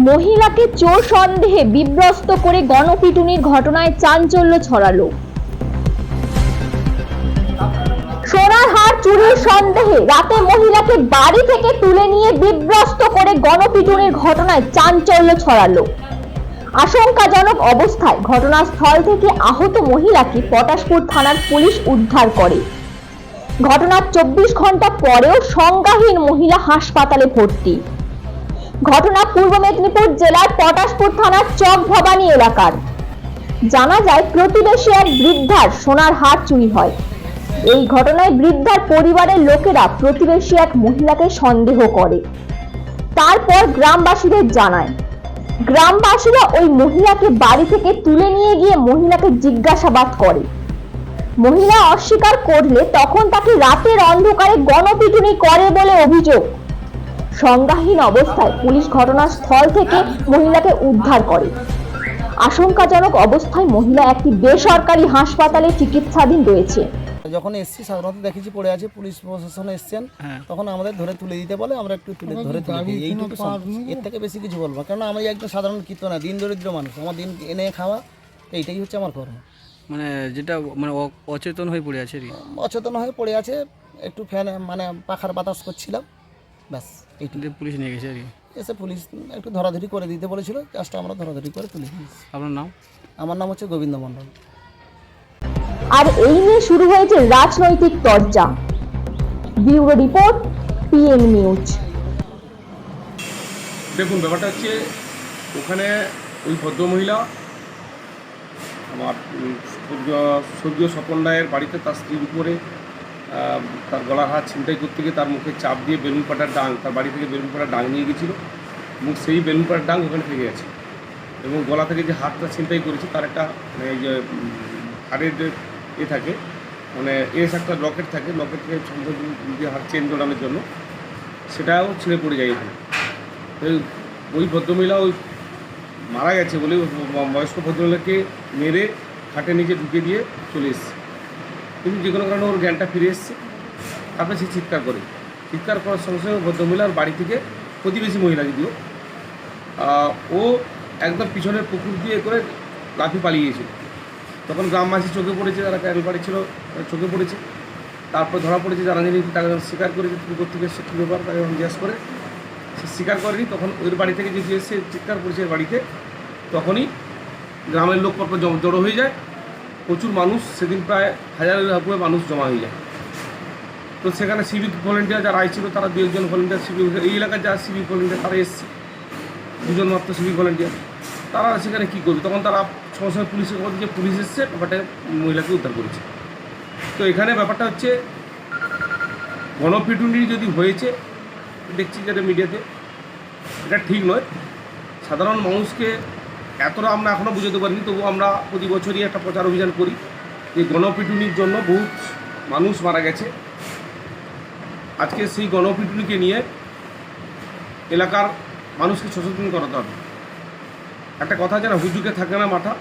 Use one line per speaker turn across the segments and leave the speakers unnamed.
মহিলাকে চোর সন্দেহে বিব্রস্ত করে গণপিটুনির ঘটনায় চাঞ্চল্য ছড়ালো। সোনার হার চুরির সন্দেহে রাতে মহিলাকে বাড়ি থেকে তুলে নিয়ে বিব্রস্ত করে গণপিটুনির ঘটনায় চাঞ্চল্য ছড়ালো। আশঙ্কাজনক অবস্থায় ঘটনাস্থল থেকে আহত মহিলাকে পটাশপুর থানার পুলিশ উদ্ধার করে। ঘটনার 24 ঘন্টা পরেও সংজ্ঞাহীন মহিলা হাসপাতালে ভর্তি। ঘটনা পূর্ব মেদিনীপুর জেলার পটাশপুর থানার চক ভবানী এলাকার। জানা যায় প্রতিবেশী এক বৃদ্ধার সোনার হার চুরি হয়। এই ঘটনায় বৃদ্ধার পরিবারের লোকেরা প্রতিবেশী এক মহিলাকে সন্দেহ করে। তারপর গ্রামবাসীদের জানায়। গ্রামবাসীরা ওই মহিলাকে বাড়ি থেকে তুলে নিয়ে গিয়ে মহিলাকে জিজ্ঞাসাবাদ করে। মহিলা অস্বীকার করলে তখন তাকে রাতের অন্ধকারে গণপিটুনি করে বলে অভিযোগ। সংজ্ঞাহীন অবস্থায় পুলিশ ঘটনাস্থল থেকে মহিলাকে উদ্ধার করে। আশঙ্কাজনক অবস্থায় মহিলা একটি বেসরকারি হাসপাতালে চিকিৎসাধীন রয়েছে।
যখন এসছি সাধারণত দেখেছি পড়ে আছে, পুলিশ প্রশাসন এসছেন, তখন আমাদের ধরে তুলে দিতে বলে, আমরা একটু ধরে তুলে দিই। এইটুকু, এর থেকে বেশি কিছু বলবো, কেন আমি একজন সাধারণ কীর্তন না, দিন দরিদ্র মানুষ, আমার দিন এনে খাওয়া, এইটাই হচ্ছে আমার কর্ম।
মানে যেটা মানে অচেতন হয়ে পড়ে আছে,
অচেতন হয়ে পড়ে আছে, একটু ফ্যান মানে পাখার বাতাস করছিলাম, ব্যাস এইটুকু।
পুলিশ নিয়ে গেছে আর কি,
এসে পুলিশ একটু ধরাধরি করে দিতে বলেছিল, জাস্ট আমরা ধরাধরি করে তুলে দিয়েছি।
আপনার নাম?
আমার নাম হচ্ছে গোবিন্দ মণ্ডল।
আর এই নিয়ে শুরু হয়েছে রাজনৈতিক চর্চা। Bureau report, PM news.
দেখুন, ব্যাপারটা হচ্ছে ওখানে ওই ভদ্রমহিলা আমার স্বর্গীয় স্বপন রায়ের বাড়িতে তার স্ত্রীর উপরে তার গলার হাত ছিনতাই করতে গিয়ে তার মুখে চাপ দিয়ে বেলুন পাটার ডাং, তার বাড়ি থেকে বেলুন পাটার ডাং নিয়ে গেছিলো, এবং সেই বেলুন পাটার ডাং ওখানে থেকে গেছে। এবং গলা থেকে যে হাতটা ছিনতাই করেছে তার একটা মানে এই যে হাড়ের যে থাকে, মানে একটা লকেট থাকে, লকেট থেকে দিয়ে হাত চেন জোড়ানোর জন্য, সেটাও ছিঁড়ে পড়ে যায় এখানে। তো ওই ভদ্রমহিলা ওই মারা গেছে বলে বয়স্ক ভদ্রমহিলাকে মেরে খাটের নিচে ঢুকে দিয়ে চলে এসছে, কিন্তু যে কোনো কারণে ওর জ্ঞানটা ফিরে এসছে। তারপরে সে চিৎকার করে, চিৎকার করার সঙ্গে সঙ্গে ভদ্রমহিলার বাড়ি থেকে প্রতিবেশী মহিলা যদিও ও একদম পিছনের পুকুর দিয়ে করে লাফি পালিয়েছিল। তখন গ্রামবাসী চোখে পড়েছে, যারা ক্যারেল বাড়ি ছিল চোখে পড়েছে। তারপর ধরা পড়েছে, যারা জানি তাকে স্বীকার করেছে তুমি কোথেকে এসছে কী ব্যাপার, তাকে যখন জিজ্ঞাসা করে সে স্বীকার করেনি। তখন ওর বাড়ি থেকে যে এসে চিৎকার করেছে বাড়িতে, তখনই গ্রামের লোক পরপর জড়ো হয়ে যায়। প্রচুর মানুষ, সেদিন প্রায় 1000-এর উপরে মানুষ জমা হয়ে যায়। তো সেখানে সিভিক ভলেন্টিয়ার যারা আইছিল, তারা 2-1 জন ভলেন্টিয়ার, সিভিক এই এলাকার যারা সিভিক ভলেন্টিয়ার তারা এসছে, 2 জন মাত্র সিভিক ভলেন্টিয়ার। তারা সেখানে কী করবে, তখন তারা সঙ্গে সঙ্গে পুলিশের কথা যে পুলিশ এসছে, ব্যাপারটা মহিলাকে উদ্ধার করেছে। তো এখানে ব্যাপারটা হচ্ছে গণপিটুনি যদি হয়েছে, দেখছি যেটা মিডিয়াতে, এটা ঠিক নয়। সাধারণ মানুষকে এতটা আমরা এখনও বুঝতে পারিনি, তবু আমরা প্রতি বছরই একটা প্রচার অভিযান করি যে গণপিটুনির জন্য বহু মানুষ মারা গেছে। আজকে সেই গণপিটুনিকে নিয়ে এলাকার মানুষকে সচেতন করাতে হবে। একটা কথা আছে না, হুজুকে থাকে না মাথা,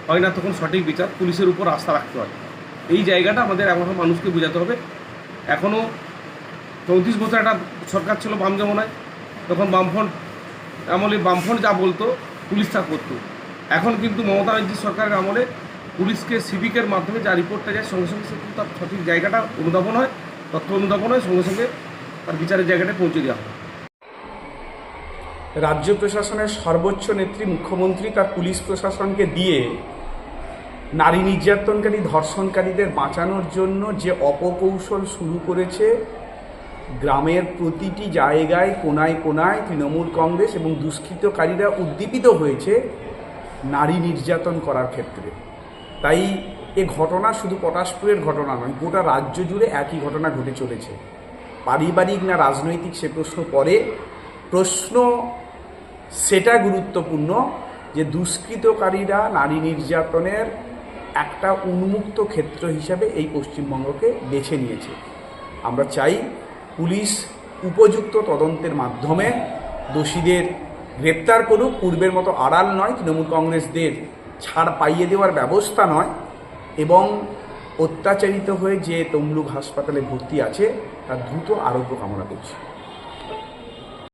হয় না তখন সঠিক বিচার, পুলিশের উপর আস্থা রাখতে হয়। এই জায়গাটা আমাদের এখন মানুষকে বোঝাতে হবে। এখনও 34 বছর একটা সরকার ছিল বাম জমানায়, তখন বামফ্রন্ট আমলে বামফ্রন্ট যা বলতো পুলিশ তা করতো। এখন কিন্তু মমতা ব্যানার্জি সরকারের আমলে পুলিশকে সিভিকের মাধ্যমে যা রিপোর্টটা যায়, সঙ্গে সঙ্গে সে তার সঠিক জায়গাটা অনুধাবন হয়, তথ্য অনুধাবন হয়, সঙ্গে সঙ্গে তার বিচারের জায়গাটা পৌঁছে দেওয়া হয়।
রাজ্য প্রশাসনের সর্বোচ্চ নেত্রী মুখ্যমন্ত্রী তার পুলিশ প্রশাসনকে দিয়ে নারী নির্যাতনকারী ধর্ষণকারীদের বাঁচানোর জন্য যে অপকৌশল শুরু করেছে, গ্রামের প্রতিটি জায়গায় কোনায় কোনায় তৃণমূল কংগ্রেস এবং দুষ্কৃতকারীরা উদ্দীপিত হয়েছে নারী নির্যাতন করার ক্ষেত্রে। তাই এ ঘটনা শুধু পটাশপুরের ঘটনা নয়, গোটা রাজ্য জুড়ে একই ঘটনা ঘটে চলেছে। পারিবারিক না রাজনৈতিক সে প্রশ্ন পরে, প্রশ্ন সেটা গুরুত্বপূর্ণ যে দুষ্কৃতকারীরা নারী নির্যাতনের একটা উন্মুক্ত ক্ষেত্র হিসাবে এই পশ্চিমবঙ্গকে বেছে নিয়েছে। আমরা চাই পুলিশ উপযুক্ত তদন্তের মাধ্যমে দোষীদের গ্রেপ্তার করুক, পূর্বের মতো আড়াল নয়, তৃণমূল কংগ্রেসদের ছাড় পাইয়ে দেওয়ার ব্যবস্থা নয়, এবং অত্যাচারিত হয়ে যে তমলুক হাসপাতালে ভর্তি আছে তার দ্রুত আরোগ্য কামনা করছি।